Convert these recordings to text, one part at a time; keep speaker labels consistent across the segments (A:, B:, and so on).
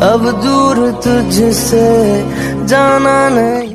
A: अब दूर तुझसे जाना नहीं।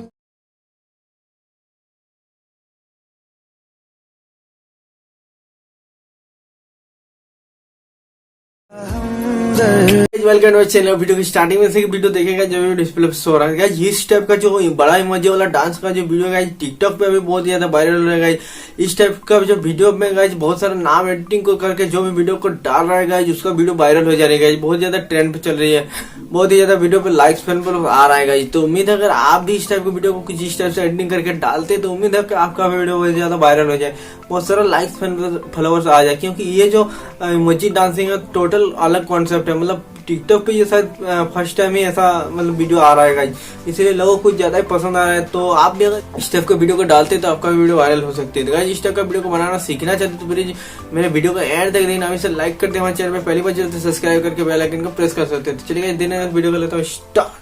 B: Welcome to channel. वीडियो की स्टार्टिंग में से वीडियो देखेगा जो भी डिस्प्ले पे शो रहा है गाइस, इस टाइप का जो बड़ा इमोजी वाला डांस का जो वीडियो है टिकटॉक पे अभी बहुत ज्यादा वायरल हो रहा है गाइस। इस टाइप का जो वीडियो में गाइस बहुत सारा नाम एडिटिंग को करके जो भी वीडियो को डाल रहा है गाइस उसका वीडियो वायरल हो जाएगा गाइस। बहुत ज्यादा ट्रेंड पे चल रही है, बहुत ही ज्यादा वीडियो पे लाइक्स फैन पर आ रहा है गाइस। तो उम्मीद है अगर आप भी इस टाइप की वीडियो को कुछ इस टाइप से एडिटिंग करके डालते तो उम्मीद है कि आपका वीडियो बहुत ज्यादा वायरल हो जाए, बहुत सारा लाइक्स फैन फॉलोवर्स आ जाए। क्योंकि ये जो इमोजी डांसिंग है टोटल अलग कॉन्सेप्ट है, मतलब टिकटॉक पे ये शायद फर्स्ट टाइम ही ऐसा मतलब वीडियो आ रहा है गाइस, इसलिए लोगों को ज्यादा ही पसंद आ रहा है। तो आप भी अगर इस टाइप का वीडियो को डालते तो आपका वीडियो वायरल हो सकती है। तो गाइस इस टाइप का वीडियो को बनाना सीखना चाहते तो प्लीज मेरे वीडियो का एंड तक देखना, इसे लाइक करते हमारे चैनल पे पहली बार चलते सब्सक्राइब करके बेल आइकन को प्रेस कर सकते हैं। तो चलिए दिन वीडियो को लेता हूँ स्टार्ट।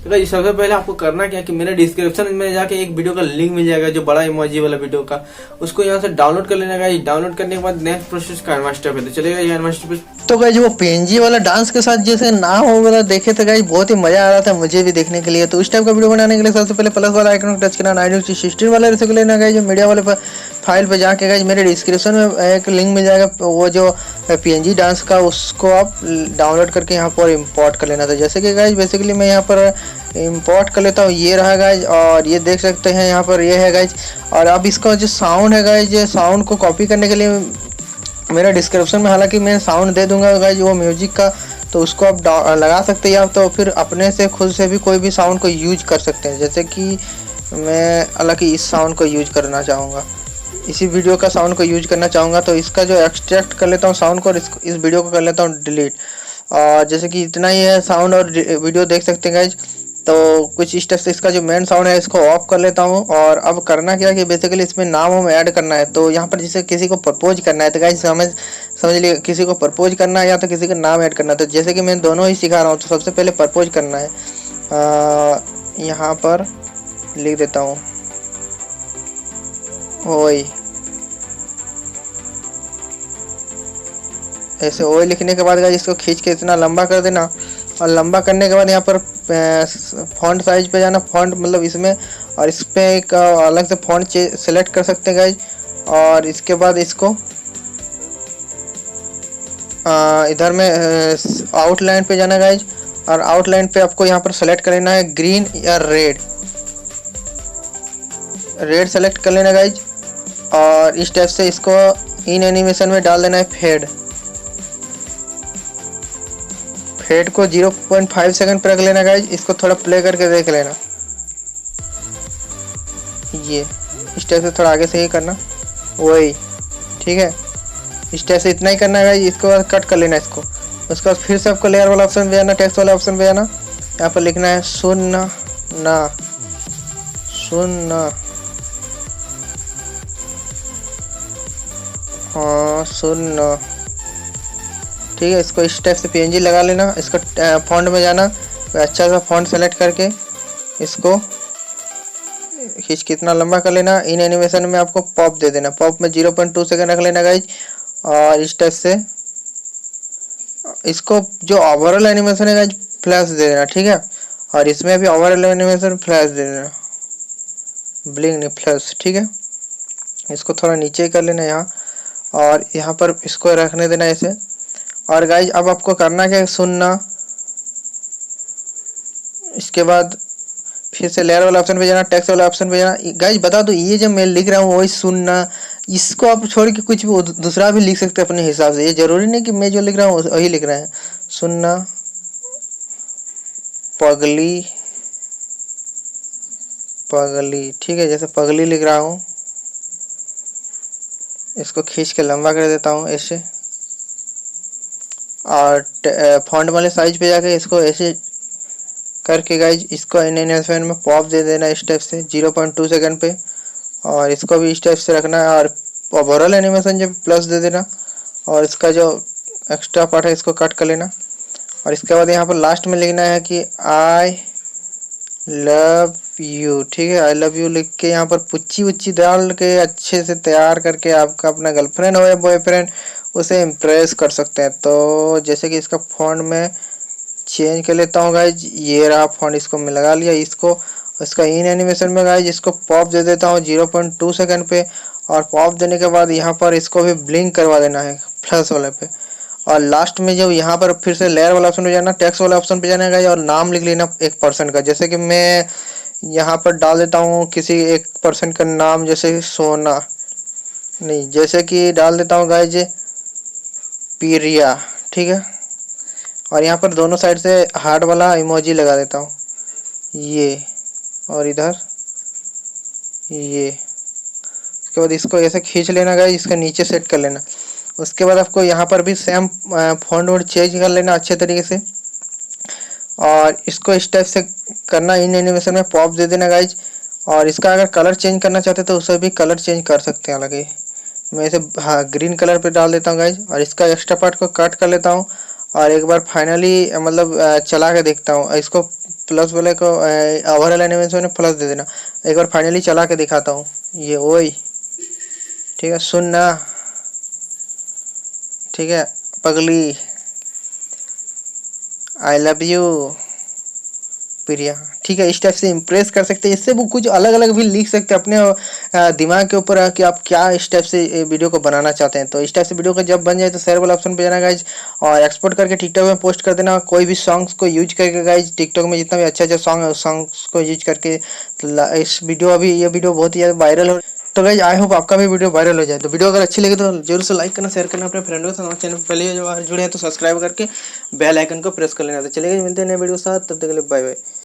B: तो गाइस सबसे पहले आपको करना क्या कि मेरे डिस्क्रिप्शन में जाके एक वीडियो का लिंक मिल जाएगा जो बड़ा इमोजी वाला वीडियो का, उसको यहाँ से डाउनलोड कर लेना गाइस। डाउनलोड करने के बाद नेक्स्ट प्रोसेस का मास्टर पे तो चलेगा ये मास्टर पे।
C: तो गाइज वो पीएनजी वाला डांस के साथ जैसे ना हो वाला देखे थे गाइज, बहुत ही मजा आ रहा था मुझे भी देखने के लिए। तो उस टाइप का वीडियो बनाने के लिए सबसे पहले प्लस वाला आइकन को टच करना, 916 वाले रेसे को लेना गाइज। मीडिया वाले पर फाइल पे जाके गाइज मेरे डिस्क्रिप्शन में एक लिंक मिल जाएगा, वो जो पीएनजी डांस का उसको आप डाउनलोड करके यहाँ पर इम्पोर्ट कर लेना था। जैसे कि गाइज बेसिकली मैं यहाँ पर इम्पोर्ट कर लेता हूँ, ये रहा गाइज। और ये देख सकते हैं यहाँ पर ये है गाइज। और अब इसका जो साउंड है गाइज, साउंड को कॉपी करने के लिए मेरा डिस्क्रिप्शन में हालांकि मैं साउंड दे दूंगा गाइज वो म्यूजिक का, तो उसको आप लगा सकते हैं। आप तो फिर अपने से खुद से भी कोई भी साउंड को यूज कर सकते हैं। जैसे कि मैं हालांकि इस साउंड को यूज करना चाहूँगा, इसी वीडियो का साउंड को यूज करना चाहूँगा, तो इसका जो एक्सट्रैक्ट कर लेता हूँ साउंड को और इस वीडियो को कर लेता हूँ डिलीट। और जैसे कि इतना ही है साउंड और वीडियो देख सकते हैं गाइज। तो कुछ इस तरह से इसका जो मेन साउंड है इसको ऑफ कर लेता हूँ। और अब करना क्या कि बेसिकली इसमें नाम हम ऐड करना है। तो यहाँ पर जैसे किसी को प्रपोज करना है तो गाइस समझ लिए, किसी को प्रपोज करना है या तो किसी का नाम ऐड करना है। तो जैसे कि मैं दोनों ही सिखा रहा हूँ, तो सबसे पहले प्रपोज करना है। यहाँ पर लिख देता हूँ ओए, ऐसे ओए लिखने के बाद गाइस इसको खींच के इतना लंबा कर देना। और लंबा करने के बाद यहाँ पर फॉन्ट साइज पे जाना, फॉन्ट मतलब इसमें, और इस पे एक अलग से फॉन्ट सेलेक्ट कर सकते हैं गाइज। और इसके बाद इसको इधर में आउटलाइन पे जाना गाइज। और आउटलाइन पे आपको यहाँ पर सेलेक्ट कर लेना है ग्रीन या रेड, रेड सेलेक्ट कर लेना गाइज। और इस टाइप से इसको इन एनिमेशन में डाल देना है फेड। फेड को 0.5 सेकंड पर रख लेना गाइज। इसको थोड़ा प्ले करके देख लेना, ये इस टाइप से थोड़ा आगे से ही करना वही, ठीक है। इस टाइप से इतना ही करना है गाइज। इसके बाद कट कर लेना इसको। उसके बाद फिर से आपको लेयर वाला ऑप्शन पे जाना, टेक्स्ट वाला ऑप्शन पे जाना। यहाँ पर लिखना है सुनना ना, सुनना, हाँ सुनना, ठीक है। इसको इस टाइप से पीएनजी लगा लेना। इसका फॉन्ट में जाना, अच्छा सा फॉन्ट सेलेक्ट करके इसको खींच के इतना लंबा कर लेना। इन एनिमेशन में आपको पॉप दे देना, पॉप में 0.2 सेकंड रख लेना गाइज। और इस टाइप से इसको जो ओवरऑल एनिमेशन है गाइज फ्लैश दे देना, ठीक है। और इसमें भी ओवरऑल एनिमेशन फ्लैश दे देना, ब्लिंक नहीं फ्लैश, ठीक है। इसको थोड़ा नीचे कर लेना यहाँ, और यहाँ पर इसको रखने देना ऐसे। और गाइज अब आपको करना क्या है, सुनना। इसके बाद फिर से लेयर वाला ऑप्शन पे जाना, टेक्स्ट वाला ऑप्शन पे जाना। गाइज बता दो, ये जो मैं लिख रहा हूँ वही सुनना, इसको आप छोड़ के कुछ भी दूसरा भी लिख सकते हैं अपने हिसाब से। ये जरूरी नहीं कि मैं जो लिख रहा हूँ वही लिख रहा है। सुनना, पगली, पगली, ठीक है। जैसे पगली लिख रहा हूँ, इसको खींच के लंबा कर देता हूँ ऐसे। और फॉन्ट वाले साइज पे जाके इसको ऐसे करके गाइज इसको एनिमेशन में पॉप दे देना इस टाइप से 0.2 सेकंड पे। और इसको भी इस टाइप से रखना है। और ओवरऑल एनिमेशन जब प्लस दे देना, और इसका जो एक्स्ट्रा पार्ट है इसको कट कर लेना। और इसके बाद यहाँ पर लास्ट में लिखना है कि आई लव यू, ठीक है। आई लव यू लिख के यहाँ पर पुच्ची उच्ची डाल के अच्छे से तैयार करके आपका अपना गर्लफ्रेंड हो या बॉयफ्रेंड उसे इम्प्रेस कर सकते हैं। तो जैसे कि इसका फॉन्ट में चेंज कर लेता हूँ गाइज। ये रहा फॉन्ट, इसको मैं लगा लिया। इसको इसका इन एनिमेशन में गाइज इसको पॉप दे देता हूँ 0.2 सेकंड पे। और पॉप देने के बाद यहाँ पर इसको भी ब्लिंक करवा देना है प्लस वाले पे। और लास्ट में जब यहाँ पर फिर से लेयर वाला ऑप्शन पे जाना, टेक्स्ट वाला ऑप्शन पे जाना है और नाम लिख लेना एक पर्सन का। जैसे कि मैं यहाँ पर डाल देता हूँ किसी एक पर्सन का नाम, जैसे सोना नहीं, जैसे कि डाल देता हूँ गाइज पीरिया, ठीक है। और यहाँ पर दोनों साइड से हार्ट वाला इमोजी लगा देता हूँ ये, और इधर ये। उसके बाद इसको ऐसे खींच लेना गाइज, इसका नीचे सेट कर लेना। उसके बाद आपको यहाँ पर भी सेम फॉन्ट वोट चेंज कर लेना अच्छे तरीके से। और इसको इस टाइप से करना, इन एनिमेशन में पॉप दे देना गाइज। और इसका अगर कलर चेंज करना चाहते तो उसे भी कलर चेंज कर सकते हैं। हालांकि मैं इसे हाँ ग्रीन कलर पे डाल देता हूँ गाइज। और इसका एक्स्ट्रा पार्ट को कट कर लेता हूँ और एक बार फाइनली मतलब चला के देखता हूँ। इसको प्लस वाले को ओवरऑल एनिमेशन में प्लस दे देना। एक बार फाइनली चला के दिखाता हूँ ये, ओए ठीक है, सुनना, ठीक है पगली, आई लव यू प्रिया, ठीक है। इस टाइप से इम्प्रेस कर सकते हैं। इससे वो कुछ अलग अलग भी लिख सकते हैं अपने दिमाग के ऊपर कि आप क्या इस टाइप से वीडियो को बनाना चाहते हैं। तो इस टाइप से वीडियो को जब बन जाए तो शेयर वाला ऑप्शन पे जाना गाइज और एक्सपोर्ट करके टिकटॉक में पोस्ट कर देना। कोई भी सॉन्ग्स को यूज करके गाइज, टिकटॉक में जितना भी अच्छा अच्छा सॉन्ग है उस सॉन्ग्स को यूज करके इस वीडियो, अभी ये वीडियो बहुत ही ज़्यादा वायरल हो। तो गाइज आई होप आपका भी वीडियो वायरल हो जाए। तो वीडियो अगर अच्छी लगे तो जरूर से लाइक करना, शेयर करना अपने फ्रेंडों के साथ। चैनल पर पहले जो जुड़े हैं तो सब्सक्राइब करके बेल आइकन को प्रेस कर लेना। तो चलिए मिलते हैं नए वीडियो के साथ, तब तक के लिए बाय बाय।